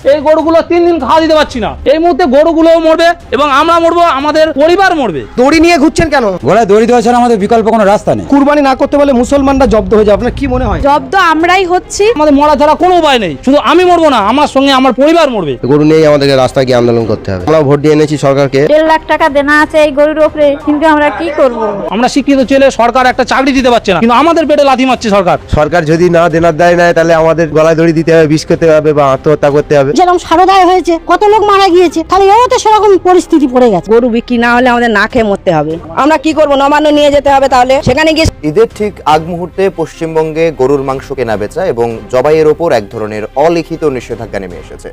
এই গরুগুলো 3 দিন খাওয়া দিতে পারছি না। এই মুহূর্তে গরুগুলোও মরবে এবং আমরা মরবো, আমাদের পরিবার মরবে। দড়ি নিয়ে ঘুরছেন কেন? গলায় দড়ি দেওয়া ছাড়া আমাদের বিকল্প কোনো রাস্তা নেই। কুরবানি না করতে বলে মুসলমানরা জব্দ হয়ে যাবে, আপনার কি মনে হয়? জব্দ আমরাই হচ্ছি। আমাদের মরা ছাড়া কোনো উপায় নেই, শুধু আমি মরবো না, আমার সঙ্গে আমার পরিবার মরবে। গরু নিয়ে আমাদেরকে রাস্তায় গিয়ে আন্দোলন করতে হবে। আমরা ভোট দিয়ে এনেছি সরকারকে। 1.5 লাখ টাকা দেনা আছে এই গরুর উপরে, কিন্তু আমরা কি করব? আমরা শিক্ষিত ছেলে, সরকার একটা চাকরি দিতে পারছে না, কিন্তু আমাদের পেটে লাথি মারছে সরকার। সরকার যদি না দেনার দায় নেয় তাহলে আমাদের গলায় দড়ি দিতে হবে, বিষ খেতে হবে বা আত্মহত্যা করতে হবে। যেরকম সারদায় হয়েছে, কত লোক মারা গিয়েছে, তাহলে এও তো সেরকম পরিস্থিতি পড়ে গেছে। গরু বিক্রি না হলে আমাদের না খেয়ে মরতে হবে। আমরা কি করব? নবান্ন নিয়ে যেতে হবে, তাহলে সেখানে গিয়ে ঈদের ঠিক আগ মুহূর্তে পশ্চিমবঙ্গে গরুর মাংস কেনা বেচা এবং জবাইয়ের ওপর এক ধরনের অলিখিত নিষেধাজ্ঞা নেমে এসেছে।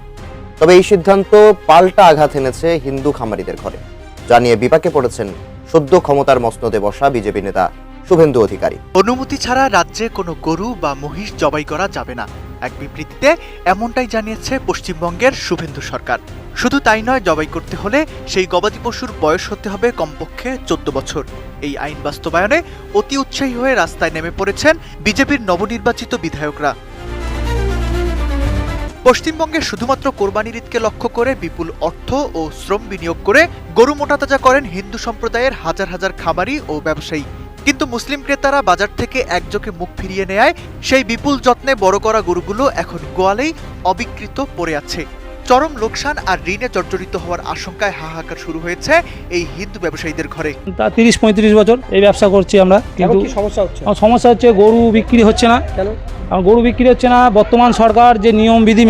তবে এই সিদ্ধান্ত পাল্টা আঘাত এনেছে হিন্দু খামারিদের ঘরে, যা নিয়ে বিপাকে পড়েছেন সদ্য ক্ষমতার মসনদে বসা বিজেপি নেতা শুভেন্দু অধিকারী। অনুমতি ছাড়া রাজ্যে কোনো গরু বা মহিষ জবাই করা যাবে না, এক বিবৃতিতে এমনটাই জানিয়েছে পশ্চিমবঙ্গের শুভেন্দু সরকার। শুধু তাই নয়, জবাই করতে হলে সেই গবাদি পশুর বয়স হতে হবে কমপক্ষে 14 বছর। এই আইন বাস্তবায়নে অতি উৎসাহী হয়ে রাস্তায় নেমে পড়েছেন বিজেপির নবনির্বাচিত বিধায়করা। পশ্চিমবঙ্গে শুধুমাত্র কোরবানির ঈদকে লক্ষ্য করে বিপুল অর্থ ও শ্রম বিনিয়োগ করে গরু মোটাতাজা করেন হিন্দু সম্প্রদায়ের হাজার হাজার খামারি ও ব্যবসায়ী। কিন্তু মুসলিম ক্রেতারা বাজার থেকে একযোগে মুখ ফিরিয়ে নেয় সেই বিপুল যত্নে বড় করা গরুগুলো এখন গোয়ালেই অবিকৃত পড়ে আছে। চরম লোকসান আর ঋণে জর্জরিত হওয়ার আশঙ্কায় হাহাকার শুরু হয়েছে এই হিন্দু ব্যবসায়ীদের ঘরে। তা 30-35 বছর এই ব্যবসা করছি আমরা, কিন্তু কি সমস্যা হচ্ছে? সমস্যা হচ্ছে গরু বিক্রি হচ্ছে না। কেন গরু বিক্রি হচ্ছে না? বর্তমান সরকার যে নিয়ম বিধি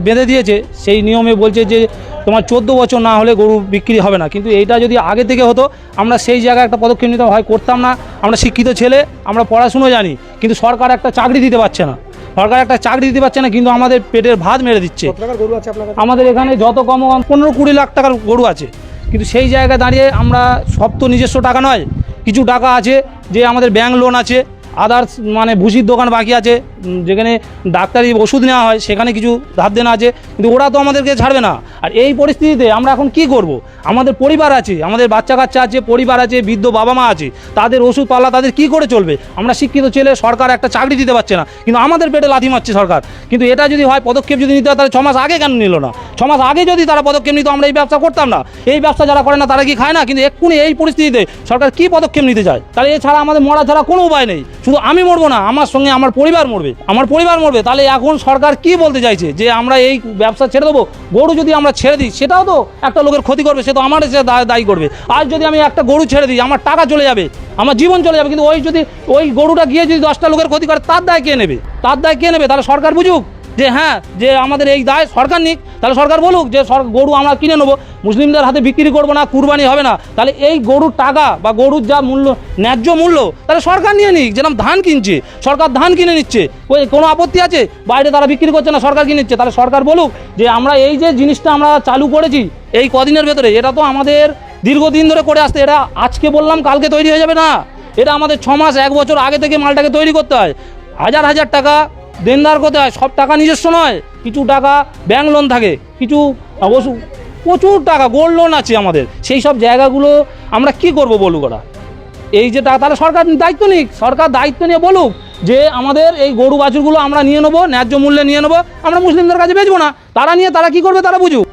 বেঁধে দিয়েছে, সেই নিয়মে বলছে যে তোমার 14 বছর না হলে গরু বিক্রি হবে না। কিন্তু এইটা যদি আগে থেকে হতো, আমরা সেই জায়গায় একটা পদক্ষেপ নিতে হয় করতাম না। আমরা শিক্ষিত ছেলে, আমরা পড়াশুনো জানি, কিন্তু সরকার একটা চাকরি দিতে পারছে না। সরকার একটা চাকরি দিতে পারছে না, কিন্তু আমাদের পেটের ভাত মেরে দিচ্ছে। গরু আছে আপনার কাছে? আমাদের এখানে যত কম 15-20 লাখ টাকার গরু আছে, কিন্তু সেই জায়গায় দাঁড়িয়ে আমরা সব তো নিজস্ব টাকা নয়, কিছু টাকা আছে যে আমাদের ব্যাংক লোন আছে, আদার্স মানে ভুসির দোকান বাকি আছে, যেখানে ডাক্তারি ওষুধ নেওয়া হয় সেখানে কিছু ধার দেনা আছে, কিন্তু ওরা তো আমাদেরকে ছাড়বে না। আর এই পরিস্থিতিতে আমরা এখন কি করব? আমাদের পরিবার আছে, আমাদের বাচ্চা কাচ্চা আছে, পরিবার আছে, বৃদ্ধ বাবা মা আছে, তাদের ওষুধ পাল্লা তাদের কি করে চলবে? আমরা শিক্ষিত ছেলে, সরকার একটা চাকরি দিতে পারছে না, কিন্তু আমাদের পেটে লাথি মারছে সরকার। কিন্তু এটা যদি হয়, পদক্ষেপ যদি নিতে হয়, তাহলে 6 মাস আগে কেন নিল না? 6 মাস আগে যদি তারা পদক্ষেপ নিত, আমরা এই ব্যবসা করতাম না। এই ব্যবসা যারা করে না তারা কি খায় না? কিন্তু এক্ষুনি এই পরিস্থিতিতে সরকার কি পদক্ষেপ নিতে চায়? তাহলে এছাড়া আমাদের মরা ছাড়া কোনো উপায় নেই, শুধু আমি মরবো না, আমার সঙ্গে আমার পরিবার মরবে। আমার পরিবার মরবে। তাহলে এখন সরকার কি বলতে চাইছে? যে আমরা এই ব্যবসা ছেড়ে দেবো? গরু যদি আমরা ছেড়ে দিই, সেটাও তো একটা লোকের ক্ষতি করবে, সে তো আমার দায়ী করবে। আর যদি আমি একটা গরু ছেড়ে দিই, আমার টাকা চলে যাবে, আমার জীবন চলে যাবে, কিন্তু ওই গরুটা গিয়ে যদি 10টা লোকের ক্ষতি করে, তার দায় কে নেবে? তার দায় কে নেবে? তাহলে সরকার বুঝুক যে হ্যাঁ, যে আমাদের এই দায় সরকার নিক। তাহলে সরকার বলুক যে গরু আমরা কিনে নেবো, মুসলিমদের হাতে বিক্রি করবো না, কুরবানি হবে না। তাহলে এই গরুর টাকা বা গরুর যা মূল্য, ন্যায্য মূল্য, তাহলে সরকার নিয়ে নিক। যেরকম ধান কিনছে, সরকার ধান কিনে নিচ্ছে, কোনো আপত্তি আছে? বাইরে তারা বিক্রি করছে না, সরকার কিনে নিচ্ছে। তাহলে সরকার বলুক যে আমরা এই যে জিনিসটা আমরা চালু করেছি এই কদিনের ভেতরে, এটা তো আমাদের দীর্ঘদিন ধরে করে আসতে, এটা আজকে বললাম কালকে তৈরি হয়ে যাবে না। এটা আমাদের 6 মাস 1 বছর আগে থেকে মালটাকে তৈরি করতে হয়, হাজার হাজার টাকা দেনদার করতে হয়। সব টাকা নিজস্ব নয়, কিছু টাকা ব্যাংক লোন থাকে, কিছু অবশ্য প্রচুর টাকা গোল্ড লোন আছে আমাদের। সেই সব জায়গাগুলো আমরা কি করব বলুক ওরা? এই যে টাকা, তাহলে সরকার দায়িত্ব নিক। সরকার দায়িত্ব নিয়ে বলুক যে আমাদের এই গরু বাছুরগুলো আমরা নিয়ে নেবো, ন্যায্য মূল্যে নিয়ে নেবো, আমরা মুসলিমদের কাছে বেচবো না। তারা নিয়ে তারা কি করবে তারা বুঝুক।